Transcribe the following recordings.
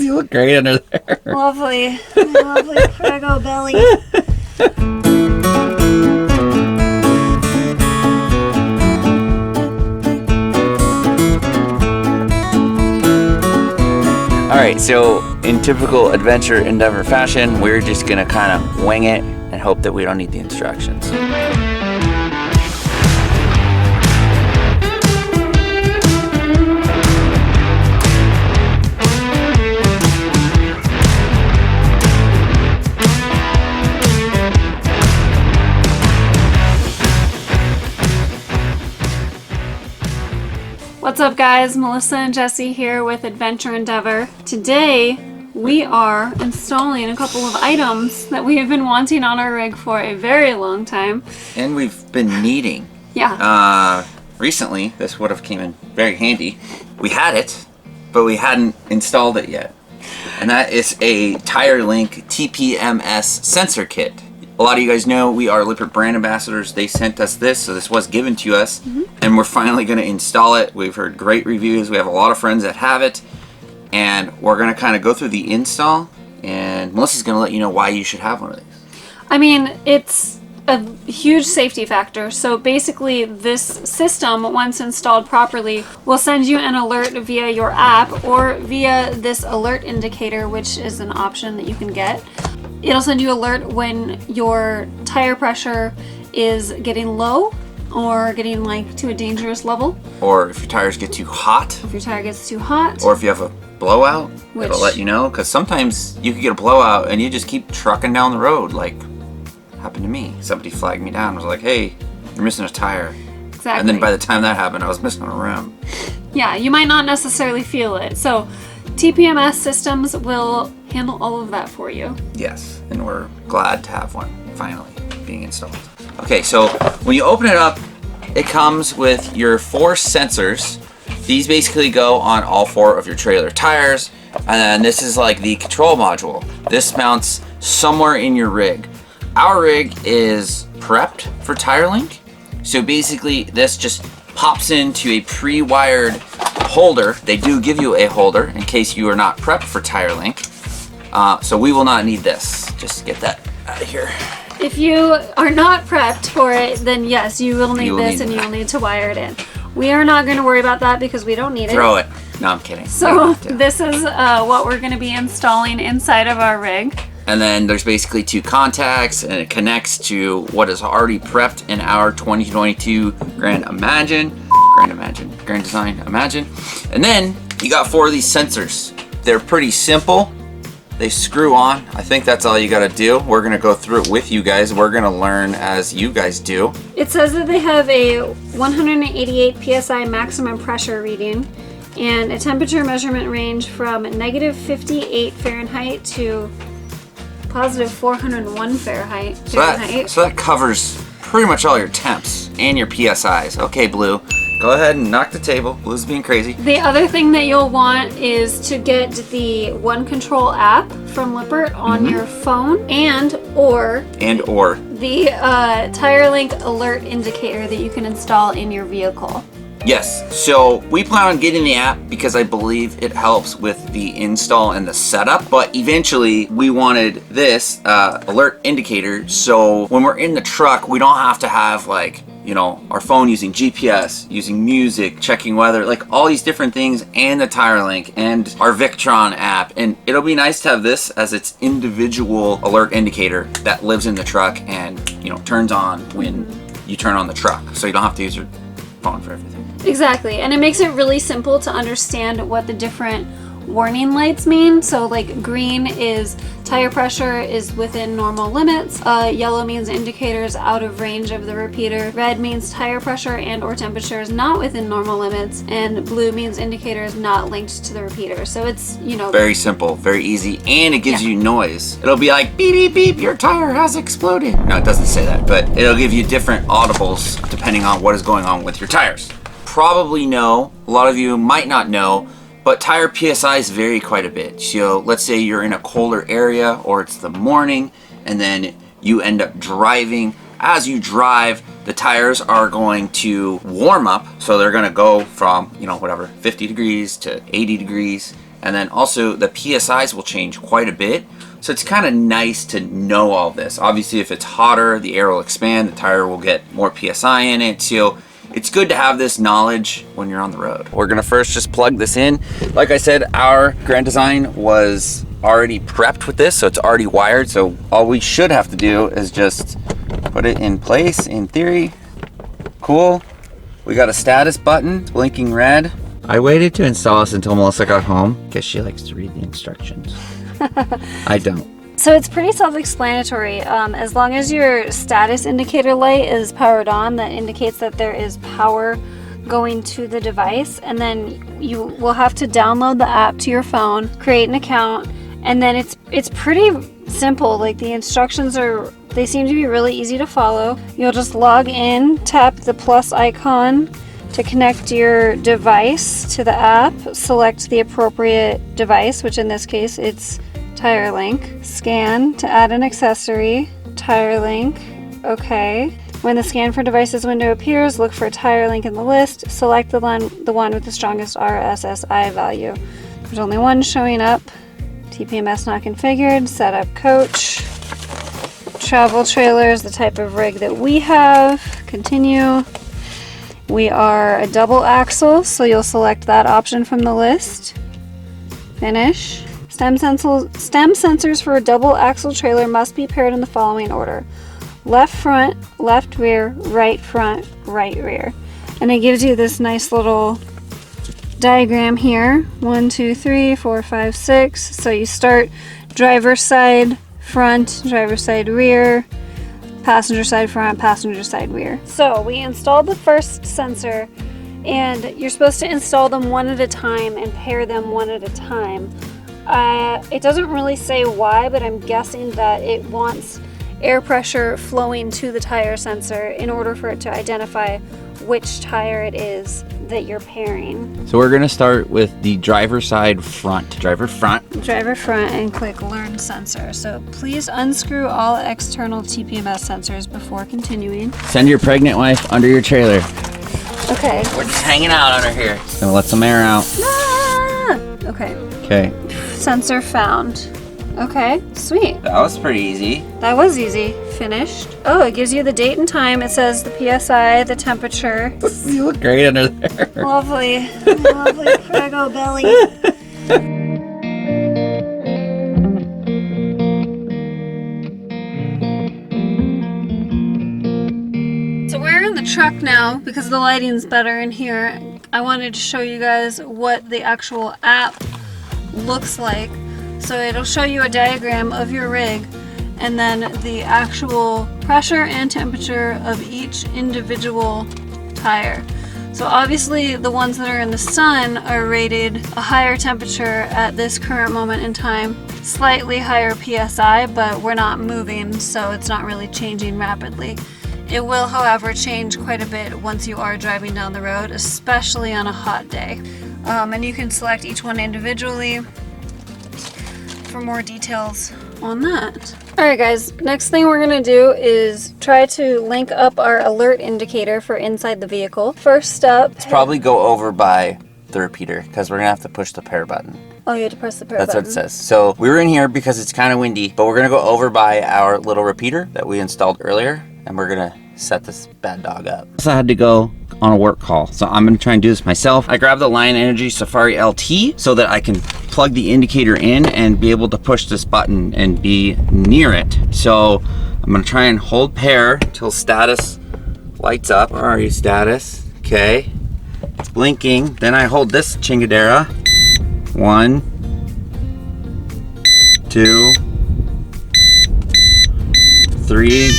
You look great under there. Lovely. Lovely Prego belly. Alright, so in typical adventure endeavor fashion, we're just gonna kind of wing it and hope that we don't need the instructions. What's up guys, Melissa and Jesse here with Adventure Endeavor. Today we are installing a couple of items that we have been wanting on our rig for a very long time. And we've been needing. Yeah. Recently, this would have came in very handy. We had it, but we hadn't installed it yet. And that is a Tire Linc TPMS sensor kit. A lot of you guys know we are Lippert brand ambassadors. They sent us this, so this was given to us, and we're finally going to install it. We've heard great reviews. We have a lot of friends that have it, and we're going to kind of go through the install, and Melissa's going to let you know why you should have one of these. I mean, it's a huge safety factor. So basically this system, once installed properly, will send you an alert via your app or via this alert indicator, which is an option that you can get. It'll send you alert when your tire pressure is getting low or getting like to a dangerous level. Or if your tires get too hot. If your tire gets too hot. Or if you have a blowout, it'll let you know. Because sometimes you could get a blowout and you just keep trucking down the road, like happened to me. Somebody flagged me down and was like, hey, you're missing a tire. Exactly. And then by the time that happened, I was missing a rim. Yeah, you might not necessarily feel it. So TPMS systems will handle all of that for you. Yes, and we're glad to have one finally being installed. Okay, so when you open it up, it comes with your 4 sensors. These basically go on all 4 of your trailer tires, and then this is like the control module. This mounts somewhere in your rig. Our rig is prepped for Tire Linc, so basically this just pops into a pre-wired holder. They do give you a holder in case you are not prepped for Tire Linc. So we will not need this. Just get that out of here. If you are not prepped for it, then yes, you will need this and you will need to wire it in. We are not going to worry about that because we don't need it. Throw it. No, I'm kidding. So this is what we're going to be installing inside of our rig. And then there's basically 2 contacts, and it connects to what is already prepped in our 2022 Grand Design Imagine. And then you got 4 of these sensors. They're pretty simple. They screw on. I think that's all you got to do. We're going to go through it with you guys. We're going to learn as you guys do. It says that they have a 188 psi maximum pressure reading and a temperature measurement range from negative 58 Fahrenheit to positive 401 Fahrenheit. So that covers pretty much all your temps and your PSIs. Okay, Blue, go ahead and knock the table. Blue's being crazy. The other thing that you'll want is to get the One Control app from Lippert on your phone and or the Tire Linc alert indicator that you can install in your vehicle. Yes, so we plan on getting the app because I believe it helps with the install and the setup, but eventually we wanted this alert indicator so when we're in the truck we don't have to have like, you know, our phone using GPS, using music, checking weather, like all these different things, and the Tire Linc and our Victron app. And it'll be nice to have this as its individual alert indicator that lives in the truck and, you know, turns on when you turn on the truck, so you don't have to use your phone for everything. Exactly, and it makes it really simple to understand what the different warning lights mean. So like green is tire pressure is within normal limits, yellow means indicators out of range of the repeater, red means tire pressure and or temperature is not within normal limits, and blue means indicators not linked to the repeater. So it's, you know, very simple, very easy, and it gives you noise. It'll be like beep beep beep, your tire has exploded. No, it doesn't say that, but it'll give you different audibles depending on what is going on with your tires. Probably know, a lot of you might not know, but tire PSIs vary quite a bit. So let's say you're in a colder area or it's the morning and then you end up driving. As you drive, the tires are going to warm up. So they're going to go from, you know, whatever, 50 degrees to 80 degrees. And then also the PSIs will change quite a bit. So it's kind of nice to know all this. Obviously, if it's hotter, the air will expand, the tire will get more PSI in it. So it's good to have this knowledge when you're on the road. We're gonna first just plug this in. Like I said, our Grand Design was already prepped with this, so it's already wired. So all we should have to do is just put it in place, in theory. Cool. We got a status button, blinking red. I waited to install this until Melissa got home because she likes to read the instructions. I don't. So it's pretty self-explanatory. As long as your status indicator light is powered on, that indicates that there is power going to the device. And then you will have to download the app to your phone, create an account, and then it's pretty simple. Like, the instructions they seem to be really easy to follow. You'll just log in, tap the plus icon to connect your device to the app, select the appropriate device, which in this case it's Tire Linc. Scan to add an accessory, Tire Linc. Okay. When the scan for devices window appears, look for Tire Linc in the list. Select the one with the strongest RSSI value. There's only one showing up. TPMS not configured. Setup coach. Travel trailer is the type of rig that we have. Continue. We are a double axle, so you'll select that option from the list. Finish. Stem sensors for a double axle trailer must be paired in the following order: left front, left rear, right front, right rear. And it gives you this nice little diagram here. 1, 2, 3, 4, 5, 6. So you start driver side front, driver side rear, passenger side front, passenger side rear. So we installed the first sensor, and you're supposed to install them one at a time and pair them one at a time. It doesn't really say why, but I'm guessing that it wants air pressure flowing to the tire sensor in order for it to identify which tire it is that you're pairing. So we're gonna start with the driver side front. Driver front, and click learn sensor. So please unscrew all external TPMS sensors before continuing. Send your pregnant wife under your trailer. Okay. We're just hanging out under here. Gonna let some air out. Ah! Okay. Okay. Sensor found. Okay, sweet. That was pretty easy. That was easy. Finished. Oh, it gives you the date and time. It says the PSI, the temperature. You look great under there. Lovely. Lovely Prego belly. So we're in the truck now because the lighting's better in here. I wanted to show you guys what the actual app looks like. So it'll show you a diagram of your rig and then the actual pressure and temperature of each individual tire. So obviously the ones that are in the sun are rated a higher temperature at this current moment in time, slightly higher PSI, but we're not moving, so it's not really changing rapidly. It will, however, change quite a bit once you are driving down the road, especially on a hot day. And you can select each one individually for more details on that. Alright guys, next thing we're going to do is try to link up our alert indicator for inside the vehicle. First up, let's probably go over by the repeater because we're going to have to push the pair button. Oh, you have to press the pair button. button. That's what it says. So we were in here because it's kind of windy, but we're going to go over by our little repeater that we installed earlier, and we're going to set this bad dog up. So I had to go on a work call, so I'm going to try and do this myself. I grabbed the Lion Energy Safari LT so that I can plug the indicator in and be able to push this button and be near it. So I'm going to try and hold pair till status lights up. Where are you, status? Okay, it's blinking. Then I hold this chingadera. 1, 2, 3.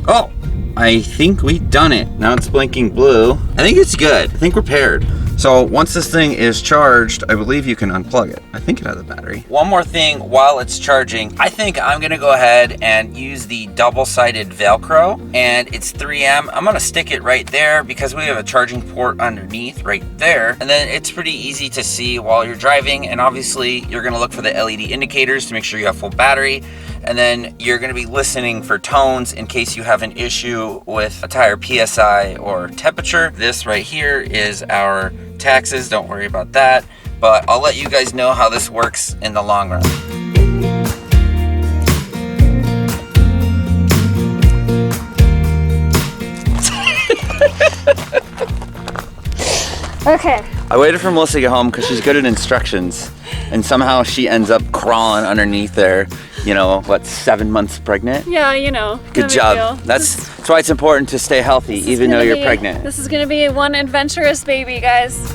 Oh, I think we've done it. Now it's blinking blue. I think it's good. I think we're paired. So once this thing is charged, I believe you can unplug it. I think it has a battery. One more thing while it's charging, I think I'm gonna go ahead and use the double-sided Velcro, and it's 3M. I'm gonna stick it right there because we have a charging port underneath right there. And then it's pretty easy to see while you're driving. And obviously you're gonna look for the LED indicators to make sure you have full battery. And then you're gonna be listening for tones in case you have an issue with a tire PSI or temperature. This right here is our taxes, don't worry about that. but I'll let you guys know how this works in the long run. Okay. I waited for Melissa to get home because she's good at instructions, and somehow she ends up crawling underneath there. You know, what, 7 months pregnant? Yeah, you know. Good job. That's why it's important to stay healthy even though you're pregnant. This is gonna be one adventurous baby, guys.